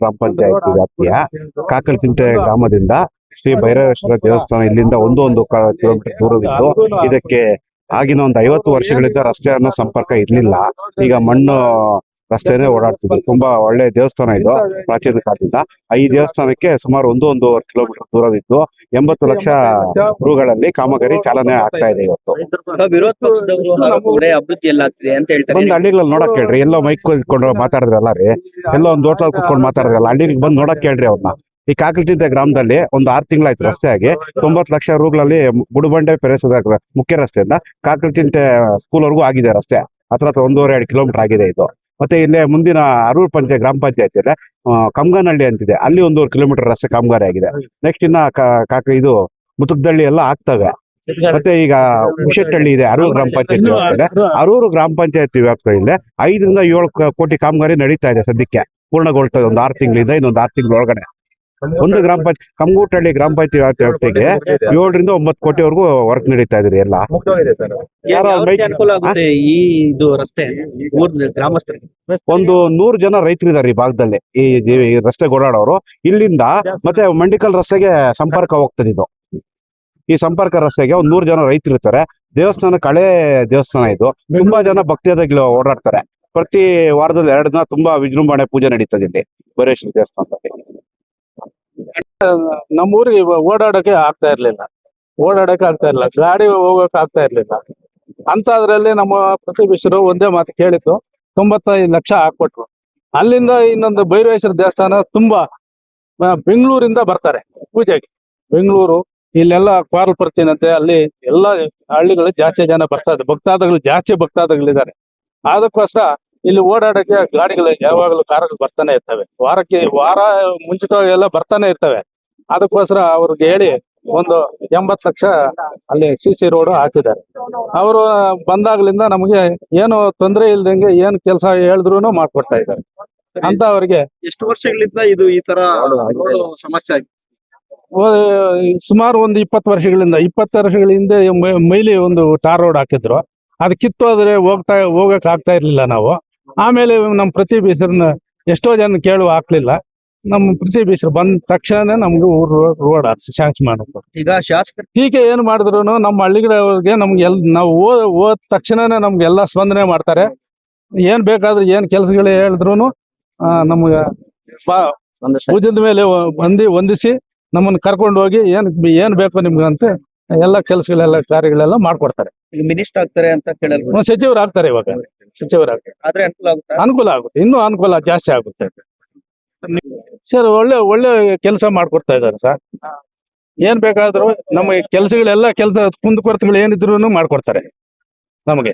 ಗ್ರಾಮ ಪಂಚಾಯತ್ ವ್ಯಾಪ್ತಿಯ ಕಾಕಲತಿಂಟೆ ಗ್ರಾಮದಿಂದ ಶ್ರೀ ಭೈರವೇಶ್ವರ ದೇವಸ್ಥಾನ ಇಲ್ಲಿಂದ ಒಂದು ಕಿಲೋಮೀಟರ್ ದೂರವಿದ್ದು ಇದಕ್ಕೆ ಆಗಿನ ಒಂದು 50 ವರ್ಷಗಳಿಂದ ರಸ್ತೆಯನ್ನ ಸಂಪರ್ಕ ಇರಲಿಲ್ಲ. ಈಗ ಮಣ್ಣು ರಸ್ತೆನೇ ಓಡಾಡ್ತಿದ್ರು. ತುಂಬಾ ಒಳ್ಳೆ ದೇವಸ್ಥಾನ ಇದು ಪ್ರಾಚೀನ ಕಾಲದಿಂದ. ಈ ದೇವಸ್ಥಾನಕ್ಕೆ ಸುಮಾರು 1.5 ಕಿಲೋಮೀಟರ್ ದೂರವಿದ್ದು 80 ಲಕ್ಷ ರೂಗಳಲ್ಲಿ ಕಾಮಗಾರಿ ಚಾಲನೆ ಆಗ್ತಾ ಇದೆ ಇವತ್ತು. ವಿರೋಧ ಪಕ್ಷದವರು ಅಭಿವೃದ್ಧಿ ಎಲ್ಲ ಆಗ್ತಿದೆ ಅಂತ ಹೇಳ್ತಾರೆ. ಬಂದ್ ಹಳ್ಳಿಗಳಲ್ಲಿ ನೋಡಕ್ ಕೇಳ್ರಿ, ಎಲ್ಲೋ ಮೈಕ್ ಇಟ್ಕೊಂಡು ಮಾತಾಡಿದ್ರಲ್ಲ ರೀ, ಎಲ್ಲೋ ಒಂದ್ ಹೋಟೆಲ್ ಕುತ್ಕೊಂಡು ಮಾತಾಡಿದ್ರಲ್ಲ, ಹಳ್ಳಿಗೆ ಬಂದ್ ನೋಡಕ್ ಕೇಳ್ರಿ ಅವ್ರನ್ನ. ಈ ಕಾಕಲತಿಂಟೆ ಗ್ರಾಮದಲ್ಲಿ ಒಂದು 6 ತಿಂಗಳಾಯ್ತು ರಸ್ತೆ ಆಗಿ 90 ಲಕ್ಷ ರೂಗಳಲ್ಲಿ ಬುಡಬಂಡೆ ಪೆರೇಸದ ಮುಖ್ಯ ರಸ್ತೆಯಿಂದ ಕಾಕಲತಿಂಟೆ ಸ್ಕೂಲ್ ವರ್ಗೂ ಆಗಿದೆ ರಸ್ತೆ. ಹತ್ರ 1.5-2 ಕಿಲೋಮೀಟರ್ ಆಗಿದೆ ಇದು. ಮತ್ತೆ ಇಲ್ಲೇ ಮುಂದಿನ ಅರೂರ್ ಗ್ರಾಮ ಪಂಚಾಯತ್ ಇದೆ, ಕಮ್ಗನಹಳ್ಳಿ ಅಂತಿದೆ, ಅಲ್ಲಿ 1.5 ಕಿಲೋಮೀಟರ್ ರಸ್ತೆ ಕಾಮಗಾರಿ ಆಗಿದೆ. ನೆಕ್ಸ್ಟ್ ಇನ್ನ ಇದು ಮುತುಕದಳ್ಳಿ ಎಲ್ಲ ಆಗ್ತವೆ. ಮತ್ತೆ ಈಗ ಹುಷೆಟ್ಟಹಳ್ಳಿ ಇದೆ, ಅರೂರು ಗ್ರಾಮ ಪಂಚಾಯತ್ ವ್ಯಾಪ್ತಿಯಲ್ಲಿ. ಅರೂರು ಗ್ರಾಮ ಪಂಚಾಯತ್ ವ್ಯಾಪ್ತಿಯಲ್ಲಿ 5 ರಿಂದ 7 ಕೋಟಿ ಕಾಮಗಾರಿ ನಡೀತಾ ಇದೆ ಸದ್ಯಕ್ಕೆ, ಪೂರ್ಣಗೊಳ್ತದೆ ಒಂದು 6 ತಿಂಗಳಿಂದ, ಇನ್ನೊಂದು 6 ತಿಂಗಳ ಒಳಗಡೆ. ಒಂದು ಗ್ರಾಮ ಪಂಚಾಯತ್ ಕಮ್ಗೂಟಹಳ್ಳಿ ಗ್ರಾಮ ಪಂಚಾಯತ್ ವ್ಯಾಪ್ತಿಗೆ 7 ರಿಂದ 9 ಕೋಟಿವರೆಗೂ ವರ್ಕ್ ನಡೀತಾ ಇದ್ರಿ ಎಲ್ಲ. ಅನುಕೂಲ ಆಗುತ್ತೆ ಈ ಇದು ರಸ್ತೆ ಗ್ರಾಮಸ್ಥರಿಗೆ. ಒಂದು 100 ಜನ ರೈತರಿದ್ದಾರೆ ಈ ಭಾಗದಲ್ಲಿ, ಈ ರಸ್ತೆ ಓಡಾಡೋರು. ಇಲ್ಲಿಂದ ಮತ್ತೆ ಮಂಡಿಕಲ್ ರಸ್ತೆಗೆ ಸಂಪರ್ಕ ಹೋಗ್ತದೆ ಇದು. ಈ ಸಂಪರ್ಕ ರಸ್ತೆಗೆ ಒಂದು 100 ಜನ ರೈತರು ಇರ್ತಾರೆ. ದೇವಸ್ಥಾನ ಹಳೆ ದೇವಸ್ಥಾನ ಇದು, ತುಂಬಾ ಜನ ಭಕ್ತಿಯಾದ ಓಡಾಡ್ತಾರೆ. ಪ್ರತಿ ವಾರದಲ್ಲಿ 2 ದಿನ ತುಂಬಾ ವಿಜೃಂಭಣೆ ಪೂಜೆ ನಡೀತದೆ ಇಲ್ಲಿ ಭೈರೇಶ್ವರ ದೇವಸ್ಥಾನದಲ್ಲಿ. ನಮ್ಮೂರಿಗೆ ಓಡಾಡಕ್ಕೆ ಆಗ್ತಾ ಇರ್ಲಿಲ್ಲ, ಗಾಡಿ ಹೋಗಕ್ ಆಗ್ತಾ ಇರ್ಲಿಲ್ಲ. ಅಂತದ್ರಲ್ಲಿ ನಮ್ಮ ಪ್ರತಿಭಟರು ಒಂದೇ ಮಾತು ಕೇಳಿತ್ತು, 95 ಲಕ್ಷ ಹಾಕ್ಕೊಟ್ರು. ಅಲ್ಲಿಂದ ಇನ್ನೊಂದು ಭೈರವೇಶ್ವರ ದೇವಸ್ಥಾನ ತುಂಬಾ ಬೆಂಗಳೂರಿಂದ ಬರ್ತಾರೆ ಪೂಜೆಗೆ. ಬೆಂಗಳೂರು ಇಲ್ಲೆಲ್ಲ ಕ್ವಾರಲ್ಪರ್ತಿನಂತೆ ಅಲ್ಲಿ ಎಲ್ಲ ಹಳ್ಳಿಗಳು ಜಾಸ್ತಿ ಜನ ಬರ್ತಾರೆ, ಭಕ್ತಾದಿಗಳಿದ್ದಾರೆ. ಅದಕ್ಕೋಸ್ಕರ ಇಲ್ಲಿ ಓಡಾಡಕ್ಕೆ ಗಾಡಿಗಳು ಯಾವಾಗಲೂ ಕಾರುಗಳು ಬರ್ತಾನೆ ಇರ್ತವೆ. ವಾರ ಮುಂಚಿತವಾಗಿ ಎಲ್ಲ ಬರ್ತಾನೆ ಇರ್ತವೆ. ಅದಕ್ಕೋಸ್ಕರ ಅವ್ರಿಗೆ ಹೇಳಿ ಒಂದು 80 ಲಕ್ಷ ಅಲ್ಲಿ CC ರೋಡ್ ಹಾಕಿದ್ದಾರೆ. ಅವರು ಬಂದಾಗ್ಲಿಂದ ನಮಗೆ ಏನು ತೊಂದರೆ ಇಲ್ದಂಗೆ ಏನ್ ಕೆಲಸ ಹೇಳಿದ್ರು ಮಾಡ್ಕೊಡ್ತಾ ಇದ್ದಾರೆ ಅಂತ. ಅವ್ರಿಗೆ ಎಷ್ಟು ವರ್ಷಗಳಿಂದ ಇದು ಈ ತರ ಸಮಸ್ಯೆ ಆಗಿದೆ? ಸುಮಾರು ಒಂದು 20 ವರ್ಷಗಳಿಂದ 20 ವರ್ಷಗಳ ಹಿಂದೆ ಮೈಲಿ ಒಂದು ಟಾರ್ ರೋಡ್ ಹಾಕಿದ್ರು. ಅದು ಕಿತ್ತೋದ್ರೆ ಹೋಗಕ್ ಆಗ್ತಾ ಇರ್ಲಿಲ್ಲ ನಾವು. ಆಮೇಲೆ ನಮ್ಮ ಪ್ರತಿಭಟರನ್ನ ಎಷ್ಟೋ ಜನ ಹಾಕ್ಲಿಲ್ಲ. ನಮ್ಮ ಪ್ರತಿಭಟರು ಬಂದ ತಕ್ಷಣ ನಮ್ಗೆ ರೋಡ್ ಹಾಕ್ಸಿ ಶಾಂಕ್ಷನ್ ಮಾಡಬೇಕು. ಈಗ ಶಾಸಕರು ಟೀಕೆ ಏನ್ ಮಾಡಿದ್ರು ನಮ್ಮ ಹಳ್ಳಿಗಳವ್ರಿಗೆ ನಮ್ಗೆ ನಾವು ಹೋದ ತಕ್ಷಣನೇ ನಮ್ಗೆಲ್ಲ ಸ್ಪಂದನೆ ಮಾಡ್ತಾರೆ. ಏನ್ ಬೇಕಾದ್ರೆ ಏನ್ ಕೆಲಸಗಳು ಹೇಳಿದ್ರು ನಮ್ಗೆ ಪೂಜದ ಮೇಲೆ ವಂದಿಸಿ ನಮ್ಮನ್ನ ಕರ್ಕೊಂಡು ಹೋಗಿ ಏನ್ ಬೇಕು ನಿಮ್ಗೆ ಅಂತ ಎಲ್ಲ ಕೆಲಸಗಳೆಲ್ಲ ಕಾರ್ಯಗಳೆಲ್ಲ ಮಾಡ್ಕೊಡ್ತಾರೆ. ಈಗ ಮಿನಿಸ್ಟರ್ ಆಗ್ತಾರೆ ಅಂತ ಕೇಳಲ್ವ? ಸಚಿವರು ಆಗ್ತಾರೆ, ಇವಾಗ ಸಚಿವರಾಗ್ತಾರೆ. ಆದ್ರೆ ಅನುಕೂಲ ಆಗುತ್ತೆ, ಇನ್ನೂ ಅನುಕೂಲ ಜಾಸ್ತಿ ಆಗುತ್ತೆ ಸರ್. ಒಳ್ಳೆ ಕೆಲಸ ಮಾಡ್ಕೊಡ್ತಾ ಇದ್ದಾರೆ ಸರ್. ಏನ್ ಬೇಕಾದ್ರೂ ನಮಗೆ ಕೆಲಸಗಳೆಲ್ಲ ಕುಂದುಕೊರತೆಗಳು ಏನಿದ್ರು ಮಾಡ್ಕೊಡ್ತಾರೆ ನಮಗೆ.